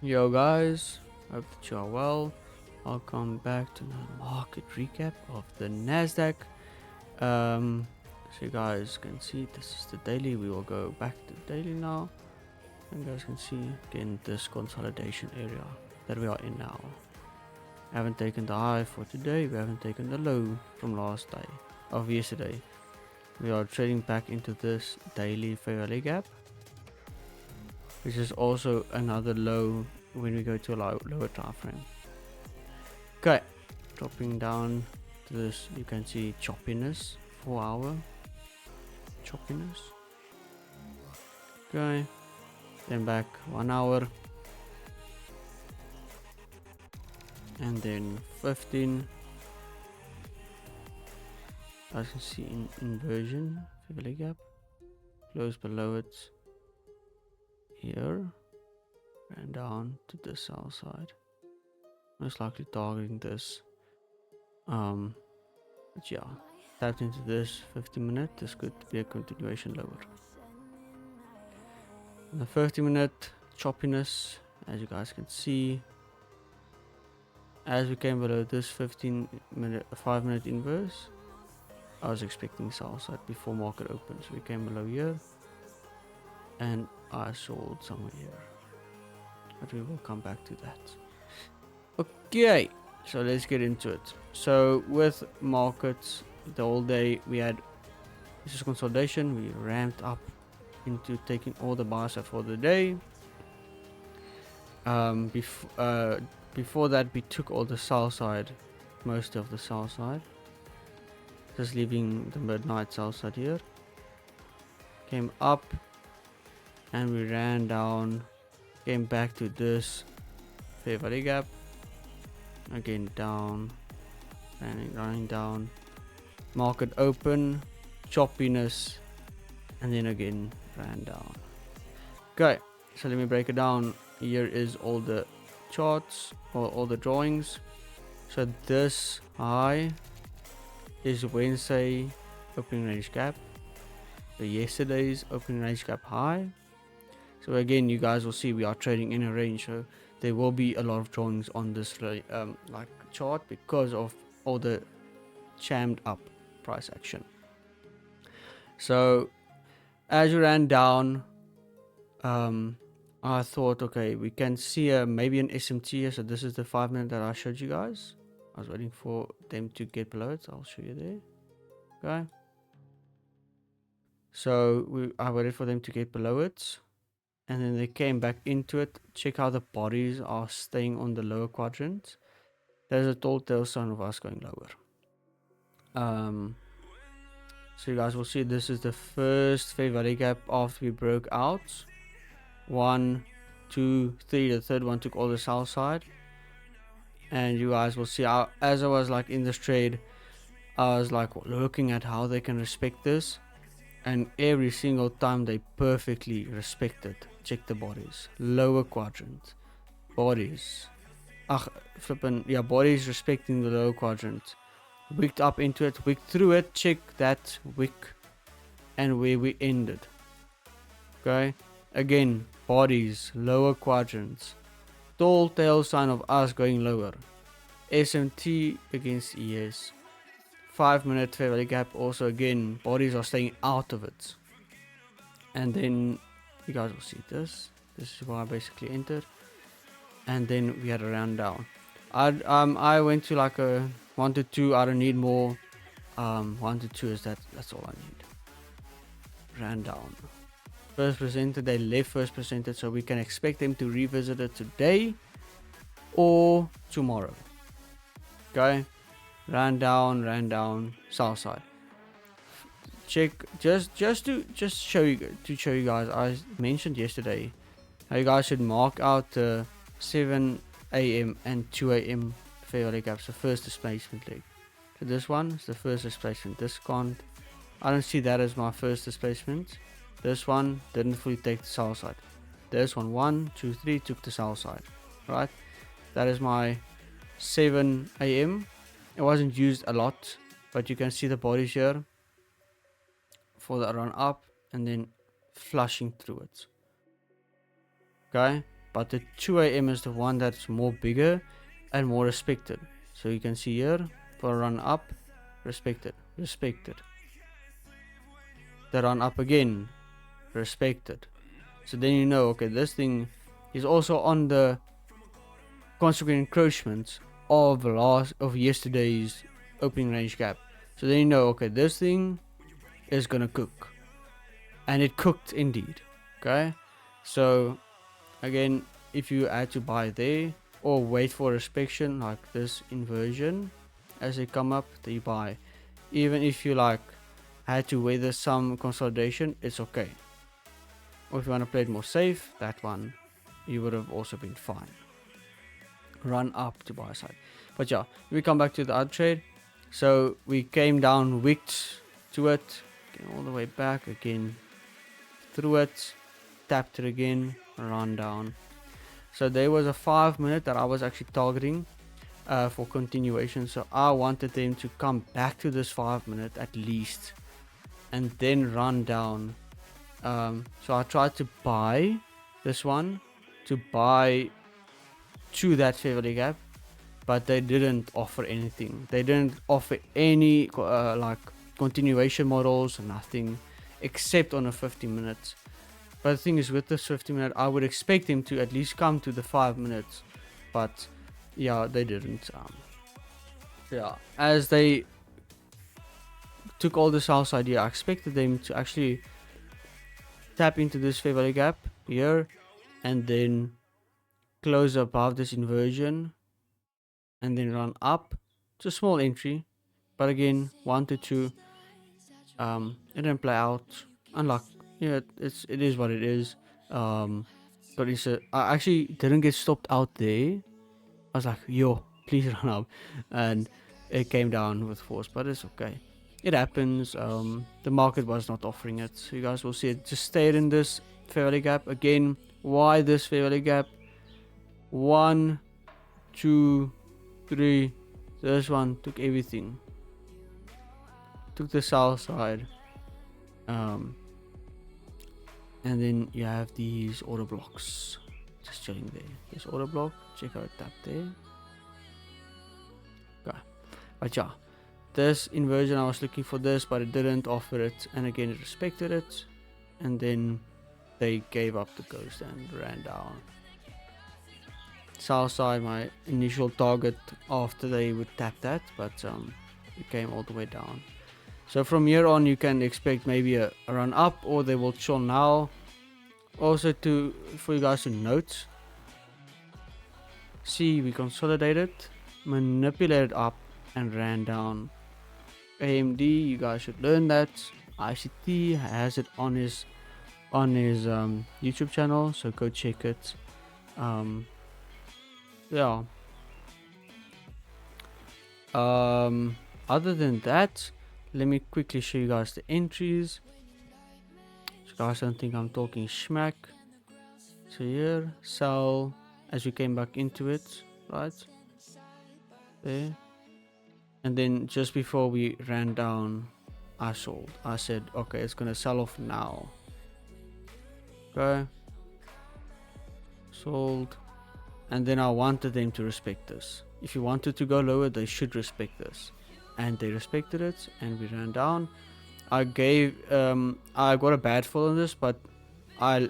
Yo guys, hope that you are well. Welcome back to the market recap of the Nasdaq. So you guys can see this is the daily. We will go back to daily now. And you guys can see again this consolidation area that we are in now. Haven't taken the high for today. We haven't taken the low from last day of yesterday. We are trading back into this daily fair value gap, which is also another low when we go to a lower time frame. Okay, dropping down to this, you can see choppiness, 4 hour choppiness. Okay, then back 1 hour, and then 15. As you can see in inversion, fair gap, close below it here, and down to the sell side. Most likely targeting this. But yeah, tapped into this 50-minute. This could be a continuation lower. The 30-minute choppiness, as you guys can see, as we came below this 5-minute inverse, I was expecting sell side before market opens. We came below here, and I sold somewhere here, but we will come back to that. Okay, so let's get into it. So with markets, the whole day we had this is consolidation. We ramped up into taking all the buys for the day. Before that, we took all the sell side, most of the sell side, just leaving the midnight sell side here. Came up, and we ran down. Came back to this fair value gap. Again down, running down. Market open, choppiness, and then again ran down. Okay, so let me break it down. Here is all the charts or all the drawings. So this high is Wednesday opening range gap, so yesterday's opening range gap high. So again, you guys will see we are trading in a range, so there will be a lot of drawings on this like chart because of all the jammed up price action. So as we ran down, I thought, okay, we can see maybe an SMT here. So this is the 5-minute that I showed you guys. I was waiting for them to get below it. So I'll show you there. Okay. So I waited for them to get below it, and then they came back into it. Check how the bodies are staying on the lower quadrant. There's a telltale sign of us going lower. So you guys will see this is the first fair value gap after we broke out. 1, 2, 3. The third one took all the sell side, and you guys will see as I was like in this trade, I was like looking at how they can respect this, and every single time they perfectly respected. Check the bodies, lower quadrant, bodies. Flippin', yeah, bodies respecting the lower quadrant. Wicked up into it, wicked through it. Check that wick and where we ended. Okay, again, bodies, lower quadrants. Tall tail sign of us going lower. SMT against ES. 5-minute fair value gap. Also, again, bodies are staying out of it. And then you guys will see this. This is where I basically entered. And then we had a round down. I went to like a 1 to 2. I don't need more. 1 to 2 is that's all I need. Ran down. First presented, they left first presented, so we can expect them to revisit it today or tomorrow. Okay, ran down, south side. Check just to show you guys. I mentioned yesterday how you guys should mark out the 7 a.m. and 2 a.m. fair value gaps, the first displacement leg. So this one is the first displacement. This can't. I don't see that as my first displacement. This one didn't fully take the sell side. This one, 1, 2, 3 took the sell side. Right? That is my 7 a.m. It wasn't used a lot, but you can see the bodies here for the run up and then flushing through it. Okay? but the 2 a.m. is the one that's more bigger and more respected. So you can see here for a run up, respected, respected. The run up again, respected. So then you know, okay, this thing is also on the consequent encroachments of yesterday's opening range gap. So then you know, okay, this thing is gonna cook, and it cooked indeed. Okay, so again, if you had to buy there or wait for inspection like this inversion as they come up, they buy. Even if you like had to weather some consolidation, it's okay. Or if you want to play it more safe, that one you would have also been fine. Run up to buy side. But yeah, we come back to the other trade. So we came down, wicked to it, came all the way back again, through it, tapped it again, run down. So there was a 5 minute that I was actually targeting for continuation. So I wanted them to come back to this 5 minute at least, and then run down. So I tried to buy this one, to buy to that fair value gap, but they didn't offer anything. They didn't offer any like continuation models, nothing, except on a 50 minutes. But the thing is, with this 50 minute, I would expect him to at least come to the 5 minutes, but yeah, they didn't. Yeah, as they took all this house idea, I expected them to actually tap into this fair value gap here and then close above this inversion and then run up. It's a small entry, but again, 1 to 2, it didn't play out. Unluck. Yeah, it is what it is. But I actually didn't get stopped out there. I was like, yo, please run up, and it came down with force, but it's okay. It happens. The market was not offering it. So you guys will see it just stayed in this fair value gap again. Why this fair value gap? 1, 2, 3. This one took everything. Took the south side. And then you have these order blocks just chilling there. This order block, check out that there. Okay, but yeah, this inversion, I was looking for this, but it didn't offer it, and again it respected it, and then they gave up the ghost and ran down. South side, my initial target after they would tap that, but it came all the way down. So from here on, you can expect maybe a run up, or they will chill now. Also, for you guys to note, see, we consolidated, manipulated up, and ran down. AMD, you guys should learn that. ICT has it on his YouTube channel, so go check it. Yeah. Other than that, let me quickly show you guys the entries. So guys don't think I'm talking schmack. So here, sell as we came back into it, right? There. And then just before we ran down, I sold. I said, okay, it's gonna sell off now. Okay. Sold. And then I wanted them to respect this. If you wanted to go lower, they should respect this. And they respected it, and we ran down. I got a bad fill on this, but I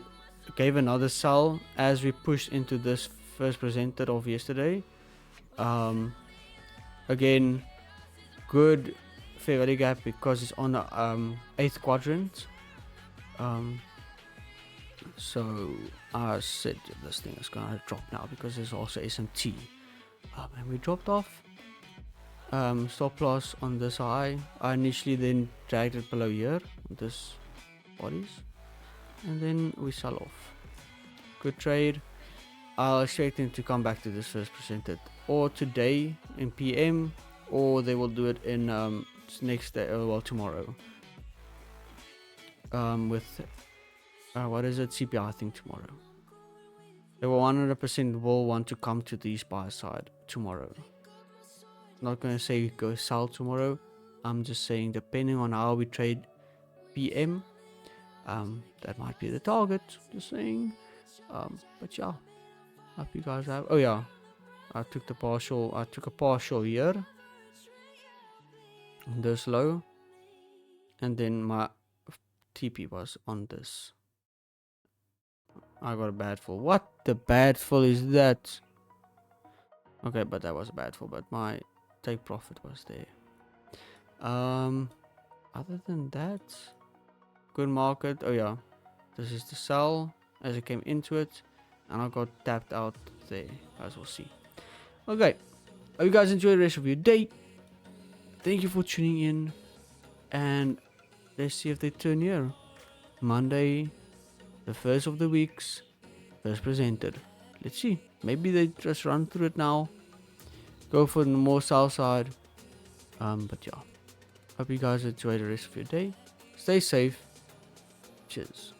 gave another sell as we pushed into this first presented of yesterday. Again, good fair value gap because it's on the 8th quadrant. So I said this thing is gonna drop now because there's also SMT, and we dropped off. Stop loss on this high. I initially then dragged it below here on this bodies, and then we sell off. Good trade. I'll expect them to come back to this first presented or today in PM, or they will do it in next day, tomorrow. With what is it, CPI, I think tomorrow. They will 100% will want to come to these buy side tomorrow. Not gonna say go sell tomorrow. I'm just saying depending on how we trade PM, that might be the target. Just saying. But yeah, Hope you guys have. Oh yeah, I took a partial here, this low, and then my TP was on this. I got a bad fall. What the bad fall is that? Okay, but that was a bad fall. But my take profit was there. Other than that, good market. Oh yeah, this is the sell as I came into it, and I got tapped out there, as we'll see. Okay, hope you guys enjoy the rest of your day. Thank you for tuning in, and let's see if they turn here. Monday, the first of the weeks, first presented. Let's see. Maybe they just run through it now. Go for the more south side. But yeah. Hope you guys enjoy the rest of your day. Stay safe. Cheers.